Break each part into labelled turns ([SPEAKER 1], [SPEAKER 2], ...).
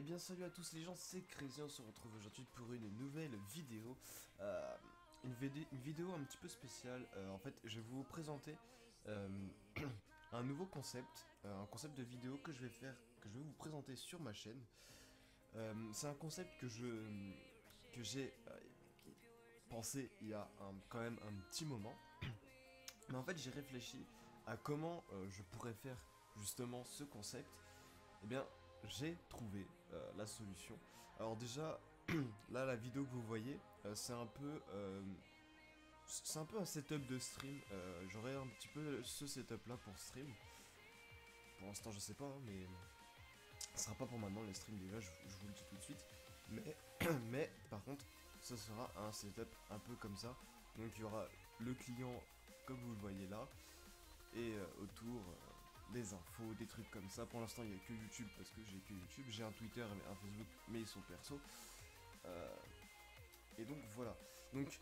[SPEAKER 1] Eh bien salut à tous les gens, c'est Crazy, on se retrouve aujourd'hui pour une nouvelle vidéo. Une vidéo un petit peu spéciale. En fait, je vais vous présenter euh, un nouveau concept, un concept de vidéo que je vais faire, que je vais vous présenter sur ma chaîne. C'est un concept que j'ai pensé il y a quand même un petit moment. Mais en fait, j'ai réfléchi à comment je pourrais faire justement ce concept. Eh bien, j'ai trouvé la solution. Alors déjà, là, la vidéo que vous voyez, c'est un peu un setup de stream. J'aurai un petit peu ce setup là pour stream. Pour l'instant, je sais pas, hein, mais ce sera pas pour maintenant les streams déjà. Je vous le dis tout de suite. Mais, mais par contre, ce sera un setup un peu comme ça. Donc il y aura le client comme vous le voyez là, et autour des infos, des trucs comme ça. Pour l'instant, il n'y a que YouTube parce que j'ai que YouTube. J'ai un Twitter et un Facebook, mais ils sont perso. Et donc voilà. Donc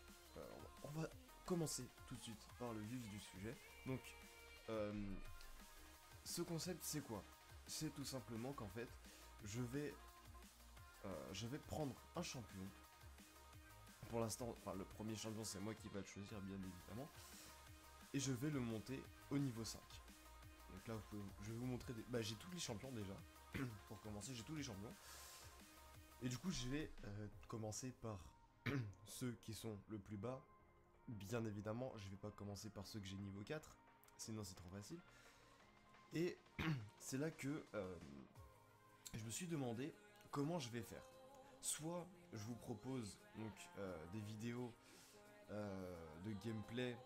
[SPEAKER 1] on va commencer tout de suite par le vif du sujet. Donc ce concept, c'est quoi? C'est tout simplement qu'en fait, je vais prendre un champion. Pour l'instant, enfin, le premier champion, c'est moi qui va le choisir, bien évidemment. Et je vais le monter au niveau 5. Donc là, je vais vous montrer des... Bah, j'ai tous les champions déjà. Pour commencer, j'ai tous les champions. Et du coup, je vais commencer par ceux qui sont le plus bas. Bien évidemment, je vais pas commencer par ceux que j'ai niveau 4. Sinon, c'est trop facile. Et c'est là que je me suis demandé comment je vais faire. Soit je vous propose donc des vidéos de gameplay,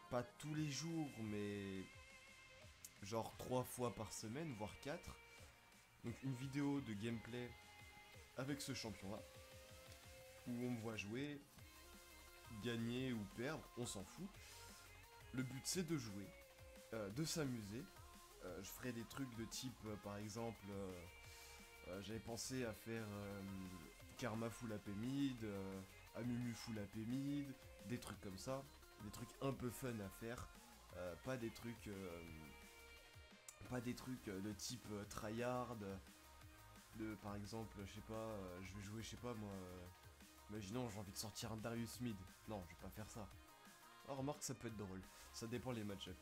[SPEAKER 1] pas tous les jours, mais genre 3 fois par semaine, voire 4. Donc une vidéo de gameplay avec ce champion-là, où on me voit jouer, gagner ou perdre, on s'en fout. Le but c'est de jouer, de s'amuser. Je ferai des trucs de type, par exemple, j'avais pensé à faire Karma full AP mid, Amumu full AP mid, des trucs comme ça, des trucs un peu fun à faire, pas des trucs, de type tryhard, par exemple, je sais pas, je vais jouer, je sais pas moi, imaginons j'ai envie de sortir un Darius mid, non, je vais pas faire ça. Oh, remarque, ça peut être drôle, ça dépend les match-ups.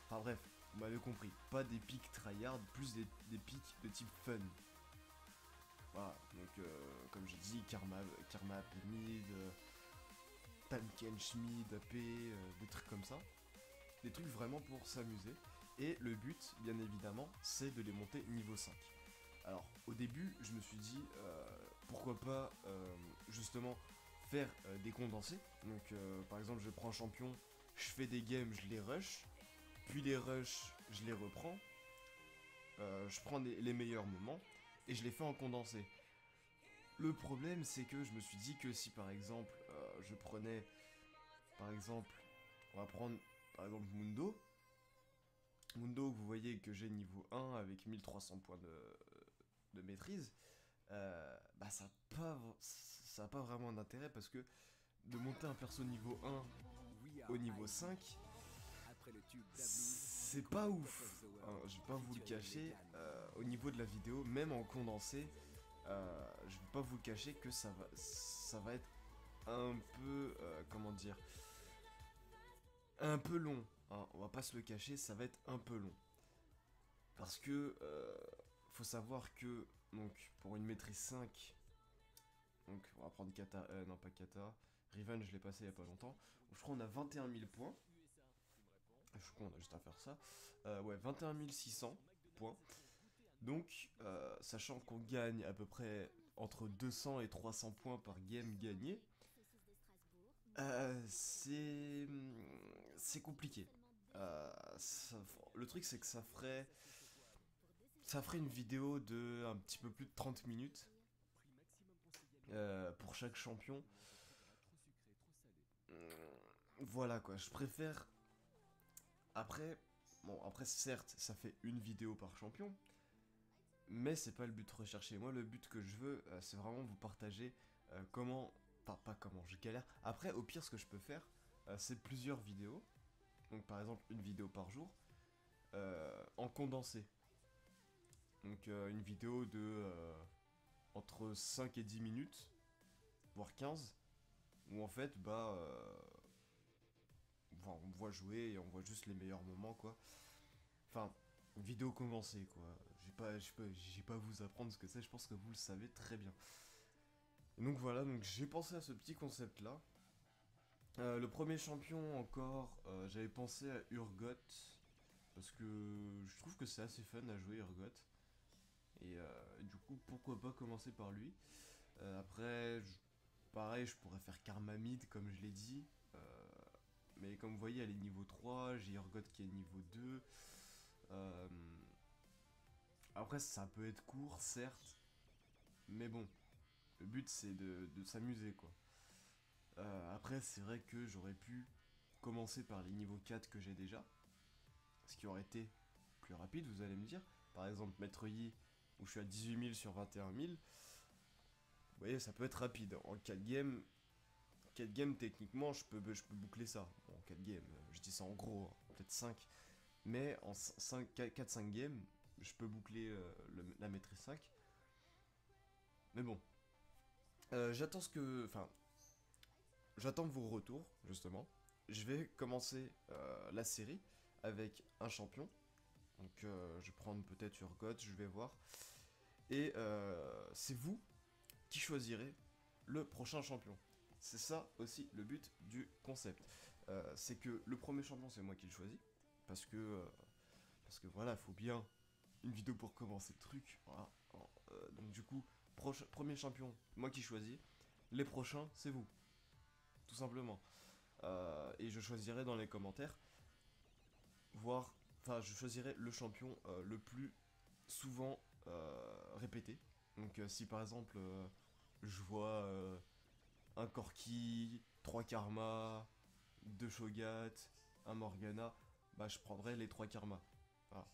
[SPEAKER 1] Enfin bref, vous m'avez compris, pas des pics tryhard, plus des pics de type fun. Voilà, donc comme j'ai dit, Karma AP mid, Tankens mid, AP, des trucs comme ça. Des trucs vraiment pour s'amuser. Et le but, bien évidemment, c'est de les monter niveau 5. Alors, au début, je me suis dit, pourquoi pas, justement, faire des condensés. Donc, par exemple, je prends un champion, je fais des games, je les rush, puis les rush, je les reprends, je prends les meilleurs moments, et je les fais en condensé. Le problème, c'est que je me suis dit que si, par exemple, je prenais, par exemple, on va prendre, par exemple, Mundo, vous voyez que j'ai niveau 1 avec 1300 points de maîtrise, bah ça a pas vraiment d'intérêt parce que de monter un perso niveau 1 au niveau 5, c'est pas ouf. Hein, je vais pas vous le cacher, au niveau de la vidéo, même en condensé, je vais pas vous le cacher que ça va être un peu, comment dire, un peu long. Hein, on va pas se le cacher, ça va être un peu long. Parce que faut savoir que donc pour une maîtrise 5, donc on va prendre Kata, non pas Kata, Riven je l'ai passé il y a pas longtemps. Je crois qu'on a 21 000 points. Je crois qu'on a juste à faire ça. Ouais, 21 600 points. Donc, sachant qu'on gagne à peu près entre 200 et 300 points par game gagné, c'est compliqué. Le truc c'est que ça ferait une vidéo de un petit peu plus de 30 minutes pour chaque champion. Voilà quoi, je préfère. Après, bon, après certes, ça fait une vidéo par champion, mais c'est pas le but recherché. Moi, le but que je veux, c'est vraiment vous partager comment. Enfin, pas comment, je galère. Après, au pire, ce que je peux faire, c'est plusieurs vidéos. Donc, par exemple, une vidéo par jour, en condensé. Donc une vidéo de entre 5 et 10 minutes, voire 15, où en fait, enfin, on me voit jouer et on voit juste les meilleurs moments, quoi. Enfin, une vidéo condensée, quoi. J'ai pas à vous apprendre ce que c'est, je pense que vous le savez très bien. Et donc voilà, donc j'ai pensé à ce petit concept-là. Le premier champion encore, j'avais pensé à Urgot, parce que je trouve que c'est assez fun à jouer Urgot. Et du coup, pourquoi pas commencer par lui. Après, pareil, je pourrais faire Karmamid, comme je l'ai dit. Euh, mais comme vous voyez, elle est niveau 3, j'ai Urgot qui est niveau 2. Euh, Après, ça peut être court, certes. Mais bon, le but c'est de s'amuser, quoi. Après, c'est vrai que j'aurais pu commencer par les niveaux 4 que j'ai déjà. Ce qui aurait été plus rapide, vous allez me dire. Par exemple, Maître Yi, où je suis à 18 000 sur 21 000. Vous voyez, ça peut être rapide. En 4 games, 4 games, techniquement, je peux boucler ça. Bon, en 4 games, je dis ça en gros, hein, peut-être 5. Mais en 4-5 games, je peux boucler la maîtrise 5. Mais bon, j'attends ce que. Enfin, j'attends vos retours, justement. Je vais commencer la série avec un champion. Donc, je vais prendre peut-être Urgot, je vais voir. Et c'est vous qui choisirez le prochain champion. C'est ça aussi le but du concept. C'est que le premier champion, c'est moi qui le choisis. Parce que voilà, il faut bien une vidéo pour commencer le truc. Voilà. Donc du coup, premier champion, moi qui choisis. Les prochains, c'est vous. Tout simplement. Et je choisirai dans les commentaires, voir, enfin, je choisirai le champion le plus souvent répété. Donc, si par exemple, je vois un Corki, 3 Karma, 2 Shogat, un Morgana, bah, je prendrai les 3 Karma. Voilà,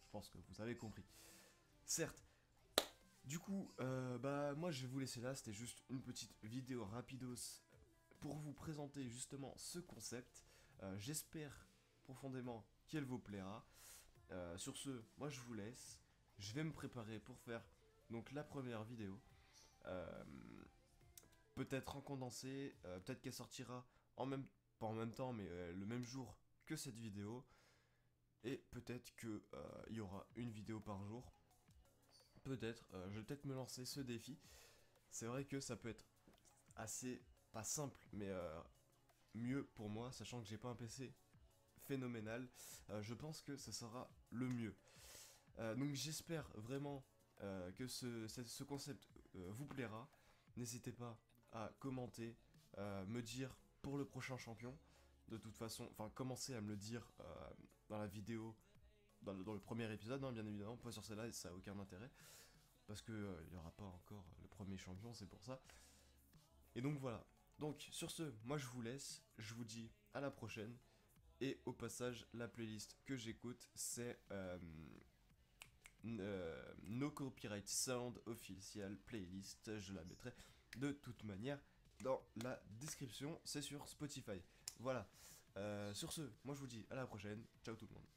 [SPEAKER 1] je pense que vous avez compris. Certes, du coup, bah, moi je vais vous laisser là. C'était juste une petite vidéo rapidos pour vous présenter justement ce concept. J'espère profondément qu'elle vous plaira. Sur ce, moi je vous laisse. Je vais me préparer pour faire donc la première vidéo. Euh, Peut-être en condensé, peut-être qu'elle sortira en même, pas en même temps, mais le même jour que cette vidéo. Et peut-être qu'il y aura une vidéo par jour. Peut-être, je vais peut-être me lancer ce défi. C'est vrai que ça peut être assez, pas simple, mais mieux pour moi, sachant que j'ai pas un PC phénoménal. Je pense que ce sera le mieux. Donc j'espère vraiment que ce concept vous plaira. N'hésitez pas à commenter, me dire pour le prochain champion. De toute façon, enfin commencez à me le dire dans la vidéo, dans le premier épisode, hein, bien évidemment, pas sur celle-là, ça n'a aucun intérêt. Parce que il n'y aura pas encore le premier champion, c'est pour ça. Et donc voilà. Donc sur ce, moi je vous laisse, je vous dis à la prochaine. Et au passage, la playlist que j'écoute, c'est No Copyright Sound Official Playlist. Je la mettrai de toute manière dans la description. C'est sur Spotify. Voilà. Sur ce, moi je vous dis à la prochaine. Ciao tout le monde.